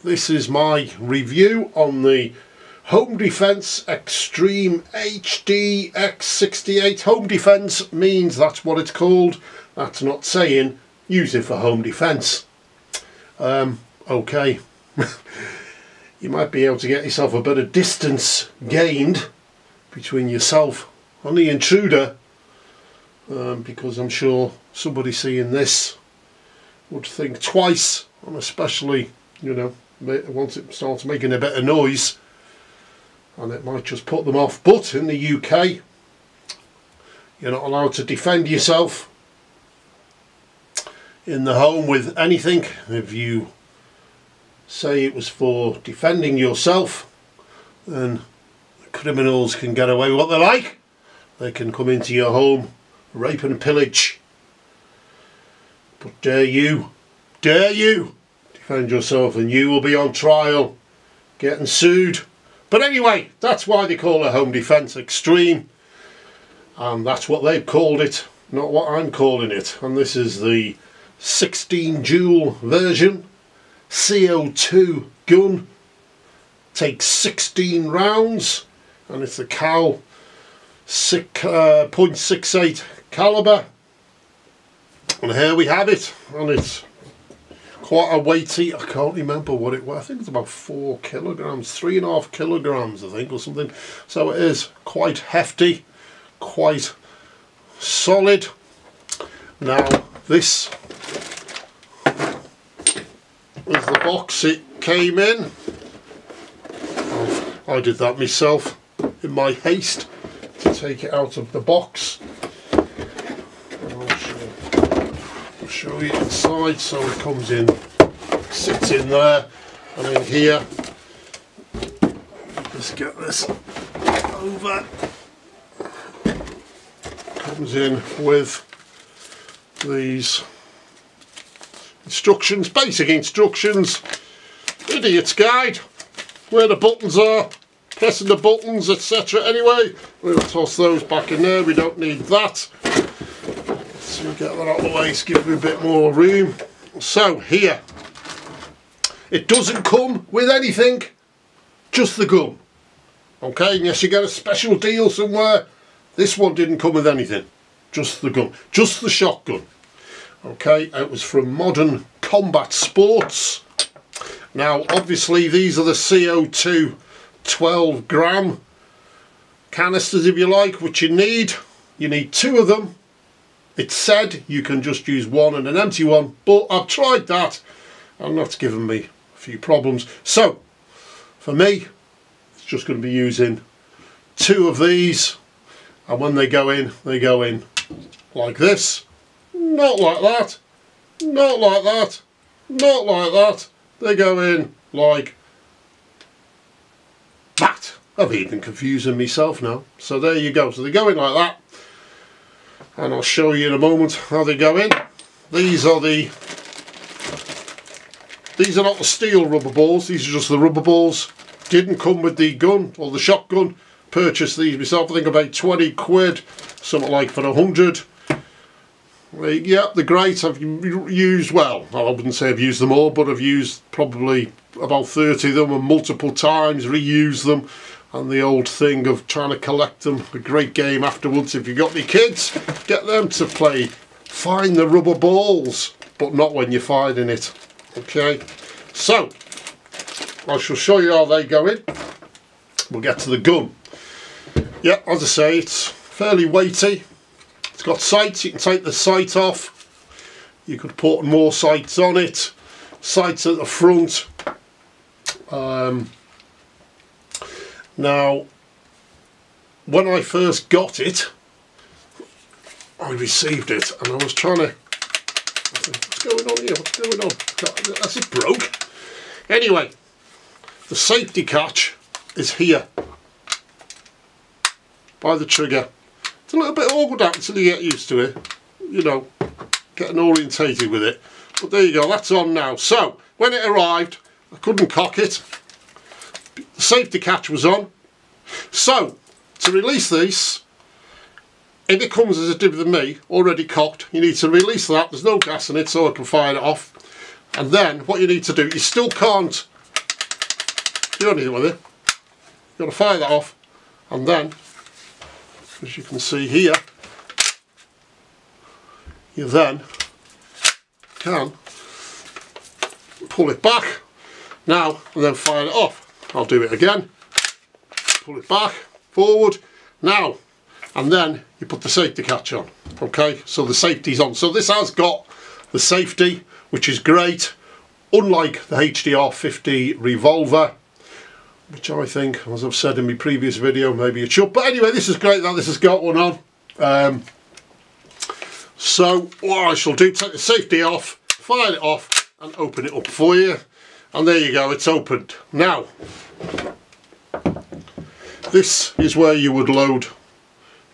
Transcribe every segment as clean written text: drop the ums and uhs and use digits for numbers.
this is my review on the Home Defence Extreme HDX 68. Home Defence means that's what it's called. That's not saying use it for home defence. Okay. You might be able to get yourself a bit of distance gained between yourself and the intruder, because I'm sure somebody seeing this would think twice, and especially, you know, once it starts making a bit of noise, and it might just put them off. But in the UK, you're not allowed to defend yourself in the home with anything. If you say it was for defending yourself, then the criminals can get away with what they like. They can come into your home, rape and pillage. But dare you defend yourself, and you will be on trial, getting sued. But anyway, that's why they call it Home Defence Extreme, and that's what they've called it, not what I'm calling it. And this is the 16 Joule version, CO2 gun, takes 16 rounds, and it's the Cal 0.68 caliber. And here we have it, and it's quite a weighty, I can't remember what it was, I think it's about 4 kilograms, 3.5 kilograms I think, or something. So it is quite hefty, quite solid. Now this is the box it came in. I did that myself in my haste to take it out of the box. I'll show you inside. So it comes in, sits in there, and in here, just get this over, comes in with these instructions, basic instructions, idiot's guide, where the buttons are, pressing the buttons, etc. Anyway, we'll toss those back in there, we don't need that. So we'll get that out of the way to give me a bit more room. So here, it doesn't come with anything, just the gun. Okay, unless you get a special deal somewhere, this one didn't come with anything, just the gun, just the shotgun. Okay, it was from Modern Combat Sports. Now obviously these are the CO2 12 gram canisters, if you like, which you need 2 of them. It said you can just use one and an empty one, but I've tried that and that's given me a few problems. So for me, it's just going to be using 2 of these, and when they go in like this. Not like that, not like that, not like that. They go in like that. I've even confusing myself now. So there you go. So they go in like that, and I'll show you in a moment how they go in. These are not the steel rubber balls. These are just the rubber balls. Didn't come with the gun or the shotgun. Purchased these myself. I think about 20 quid, something like for 100. Yeah, they're great. I've used, well, I wouldn't say I've used them all, but I've used probably about 30 of them and multiple times, reused them, and the old thing of trying to collect them, a great game afterwards. If you've got any kids, get them to play find the rubber balls, but not when you're finding it. Okay, so I shall show you how they go in. We'll get to the gun. Yeah, as I say, it's fairly weighty. It's got sights, you can take the sight off, you could put more sights on it, sights at the front. Now when I first got it, I received it and I was trying to, what's going on here, what's going on, as it broke. Anyway, the safety catch is here by the trigger. It's a little bit awkward until you get used to it, you know, getting orientated with it. But there you go, that's on now. So when it arrived, I couldn't cock it. The safety catch was on. So to release this, if it comes as it did with me, already cocked, you need to release that. There's no gas in it, so I can fire it off. And then what you need to do, you still can't the only thing with it, you've got to fire that off, and then, as you can see here, you then can pull it back now and then fire it off. I'll do it again. Pull it back, forward, now, and then you put the safety catch on. Okay, so the safety's on. So this has got the safety, which is great, unlike the HDR50 revolver, which I think, as I've said in my previous video, maybe it should. But anyway, this is great that this has got one on. So what I shall do, take the safety off, fire it off, and open it up for you. And there you go, it's opened. Now, this is where you would load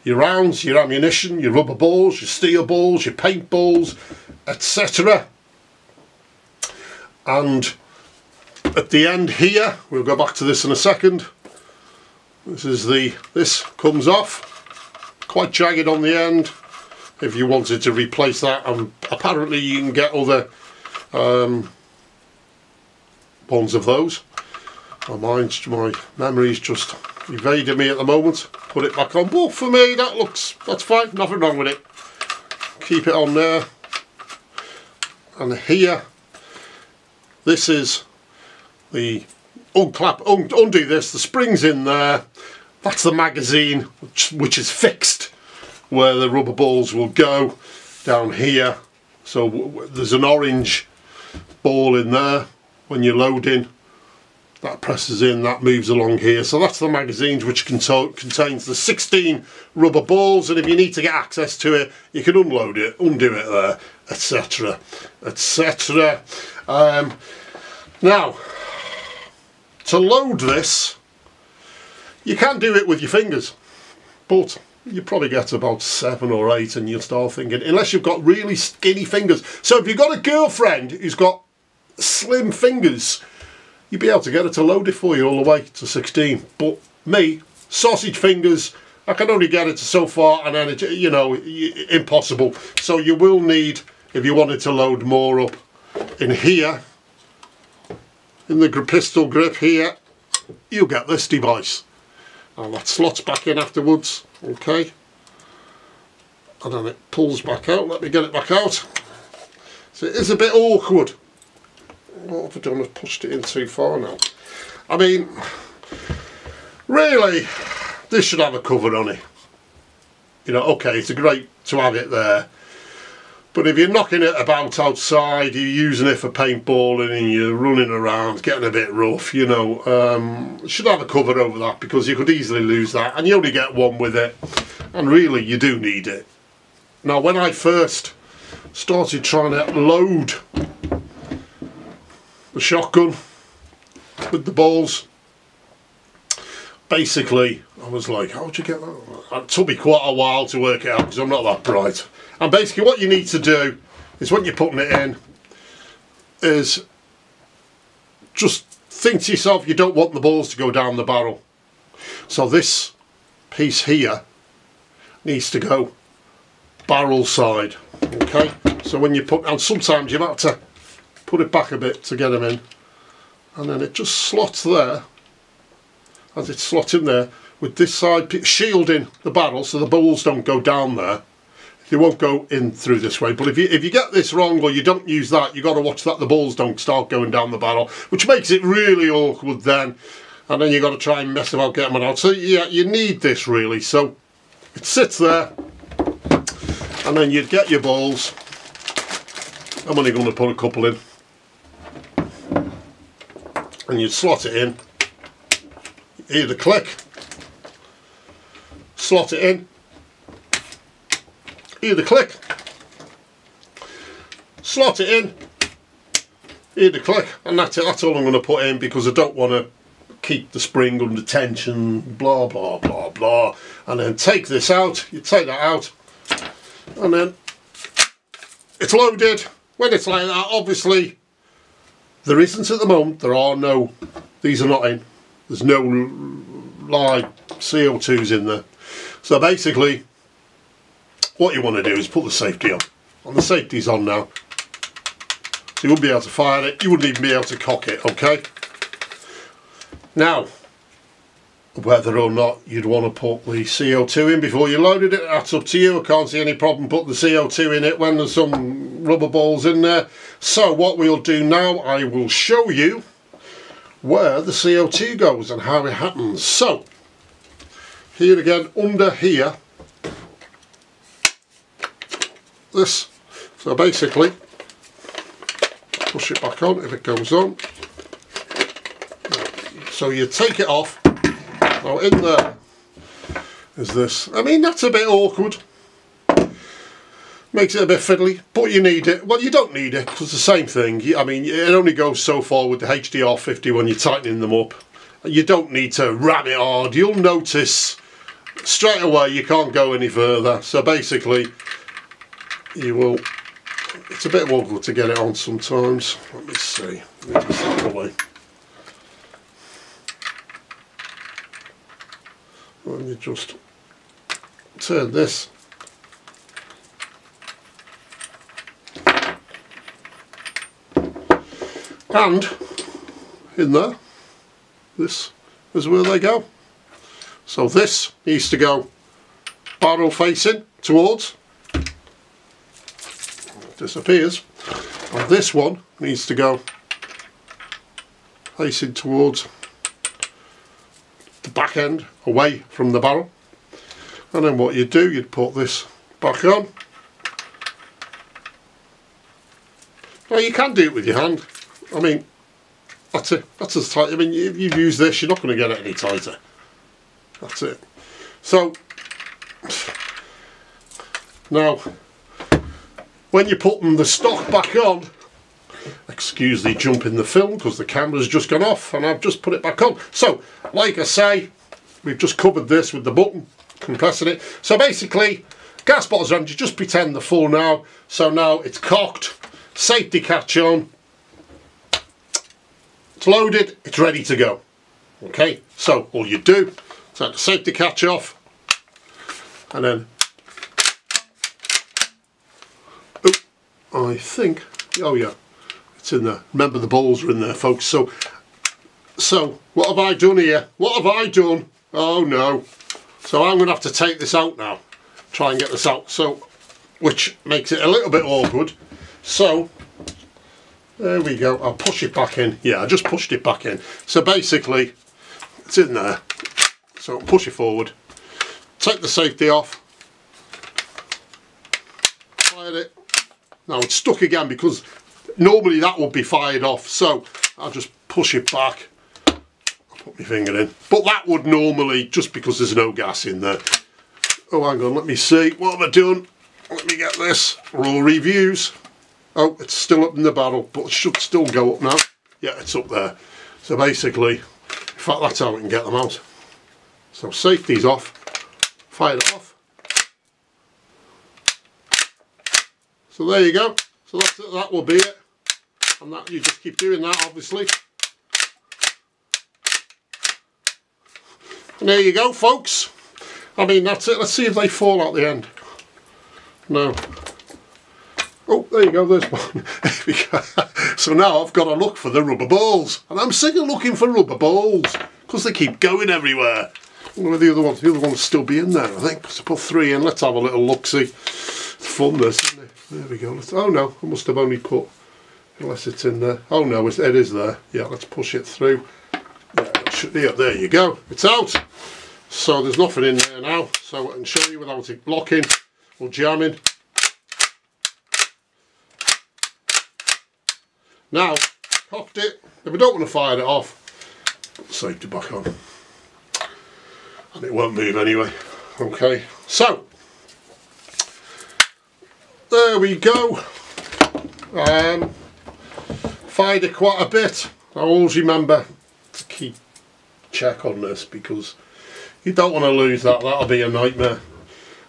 your rounds, your ammunition, your rubber balls, your steel balls, your paint balls, etc. And at the end here, we'll go back to this in a second. This comes off, quite jagged on the end. If you wanted to replace that, and apparently you can get other ones of those. My memory's just evaded me at the moment. Put it back on, but for me that's fine, nothing wrong with it. Keep it on there. And here, this is the undo this, the spring's in there. That's the magazine which is fixed where the rubber balls will go down here. So there's an orange ball in there when you're loading. That presses in, that moves along here. So that's the magazines, which contains the 16 rubber balls, and if you need to get access to it, you can unload it, undo it there, etc, etc. Now, to load this, you can do it with your fingers, but you probably get about 7 or 8 and you'll start thinking, unless you've got really skinny fingers. So if you've got a girlfriend who's got slim fingers, you'd be able to get her to load it for you all the way to 16. But me, sausage fingers, I can only get it to so far, and then it, you know, impossible. So you will need, if you wanted to load more up in here, in the pistol grip here, you'll get this device. And that slots back in afterwards, okay? And then it pulls back out. Let me get it back out. So it is a bit awkward. What have I done? I've pushed it in too far now. I mean, really, this should have a cover on it. You know, okay, it's great to have it there. But if you're knocking it about outside, you're using it for paintballing and you're running around, getting a bit rough, you know, you should have a cover over that, because you could easily lose that, and you only get one with it, and really you do need it. Now, when I first started trying to load the shotgun with the balls, basically I was like, how'd you get that? It took me quite a while to work it out, because I'm not that bright. And basically what you need to do is, when you're putting it in, is just think to yourself, you don't want the balls to go down the barrel. So this piece here needs to go barrel side, okay? So when you put, and sometimes you have to put it back a bit to get them in, and then it just slots there, as it slots in there, with this side shielding the barrel so the balls don't go down there. They won't go in through this way. But if you get this wrong, or you don't use that, you've got to watch that the balls don't start going down the barrel, which makes it really awkward then. And then you've got to try and mess about getting them out. So yeah, you need this really. So it sits there, and then you'd get your balls. I'm only going to put a couple in, and you'd slot it in. Hear the click. Slot it in. Hear the click. Slot it in. Hear the click. And that's it. That's all I'm going to put in, because I don't want to keep the spring under tension, blah blah blah blah. And then take this out. You take that out, and then it's loaded. When it's like that, obviously there isn't at the moment, there are no, these are not in, there's no live CO2s in there. So basically what you want to do is put the safety on, and the safety's on now. So you wouldn't be able to fire it, you wouldn't even be able to cock it, okay? Now, whether or not you'd want to put the CO2 in before you loaded it, that's up to you. I can't see any problem putting the CO2 in it when there's some rubber balls in there. So what we'll do now, I will show you where the CO2 goes and how it happens. So, here again, under here, this, so basically, push it back on if it goes on. So you take it off. Now in there is this. I mean, that's a bit awkward. Makes it a bit fiddly, but you need it. Well, you don't need it, because it's the same thing. I mean, it only goes so far with the HDR50 when you're tightening them up. You don't need to ram it hard. You'll notice straight away you can't go any further. So basically, you will... It's a bit awkward to get it on sometimes. Let me see. Let me just out of the way. And you just turn this. And in there, this is where they go. So this needs to go barrel facing towards, disappears, and this one needs to go facing towards the back end, away from the barrel. And then what you'd do, you'd put this back on. Now you can do it with your hand. I mean, that's it. That's as tight. I mean, if you use this, you're not going to get it any tighter. That's it. So now, when you're putting the stock back on, excuse the jump in the film because the camera's just gone off and I've just put it back on. So, like I say, we've just covered this with the button, compressing it. So basically, gas bottles on, you just pretend they're full now. So now it's cocked, safety catch on, it's loaded, it's ready to go. Okay, so all you do, take the safety catch off, and then, I think, oh yeah, it's in there. Remember the balls are in there, folks. So what have I done here? What have I done? Oh no. So I'm going to have to take this out now. Try and get this out. So, which makes it a little bit awkward. So, there we go. I'll push it back in. Yeah, I just pushed it back in. So basically, it's in there. So push it forward. Take the safety off. Fire it. Now it's stuck again because normally that would be fired off. So I'll just push it back. I'll put my finger in. But that would normally, just because there's no gas in there. Oh, hang on, let me see. What have I done? Let me get this. RAWreviews. Oh, it's still up in the barrel, but it should still go up now. Yeah, it's up there. So basically, in fact, that's how we can get them out. So safety's off. Fire it off. So there you go. So that's it, that will be it. And that you just keep doing that, obviously. And there you go, folks. I mean, that's it. Let's see if they fall at the end. No. Oh, there you go, there's one. So now I've got to look for the rubber balls. And I'm sick of looking for rubber balls because they keep going everywhere. I wonder where the other ones will still be in there, I think. So put 3 in. Let's have a little look-see. It's fun, this, isn't it? There we go. Oh no, I must have only put, unless it's in there. Oh no, it is there. Yeah, let's push it through. Yeah, there you go. It's out. So there's nothing in there now. So I can show you without it blocking or jamming. Now, cocked it. If I don't want to fire it off, put the safety back on. And it won't move anyway. Okay, so there we go. Fired it quite a bit. I always remember to keep check on this because you don't want to lose that. That'll be a nightmare.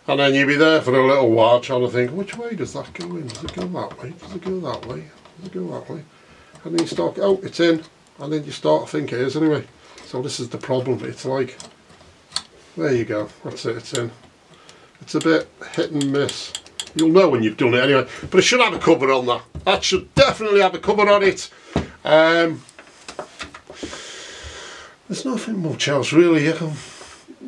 And then you'll be there for a little while trying to think, which way does that go in? Does it go that way? Does it go that way? Does it go that way? And then you start, oh, it's in. And then you start to think it is anyway. So this is the problem. It's like, there you go. That's it, it's in. It's a bit hit and miss. You'll know when you've done it anyway. But it should have a cover on that. That should definitely have a cover on it. there's nothing much else really I can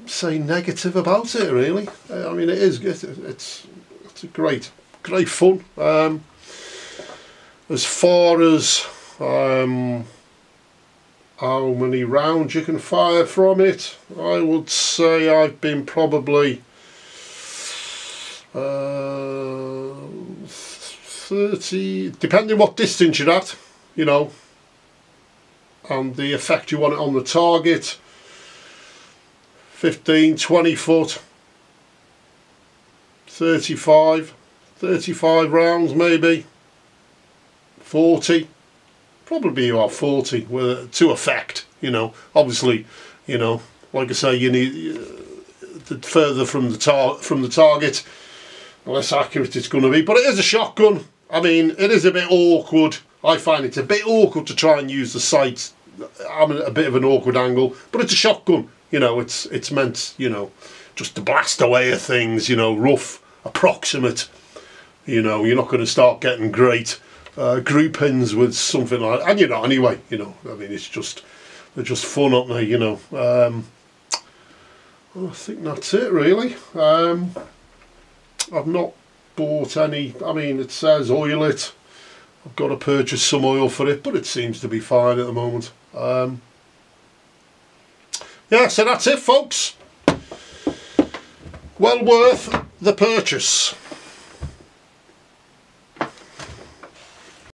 say negative about it really. I mean, it is, it's a great fun. As far as how many rounds you can fire from it, I would say I've been probably 30, depending what distance you're at, you know, and the effect you want it on the target, 15, 20 foot, 35 rounds maybe, 40, probably about 40 to effect, you know. Obviously, you know, like I say, you need the further from the target, the less accurate it's going to be. But it is a shotgun. I mean, it is a bit awkward. I find it a bit awkward to try and use the sights. I'm at a bit of an awkward angle, but it's a shotgun. You know, it's meant, you know, just to blast away at things, you know, rough, approximate. You know, you're not going to start getting great groupings with something like that. And you're not anyway, you know. I mean, it's just, they're just fun, aren't they, you know. Well, I think that's it, really. I've not bought any. I mean, it says oil it. I've got to purchase some oil for it, but it seems to be fine at the moment. Yeah, so that's it, folks. Well worth the purchase.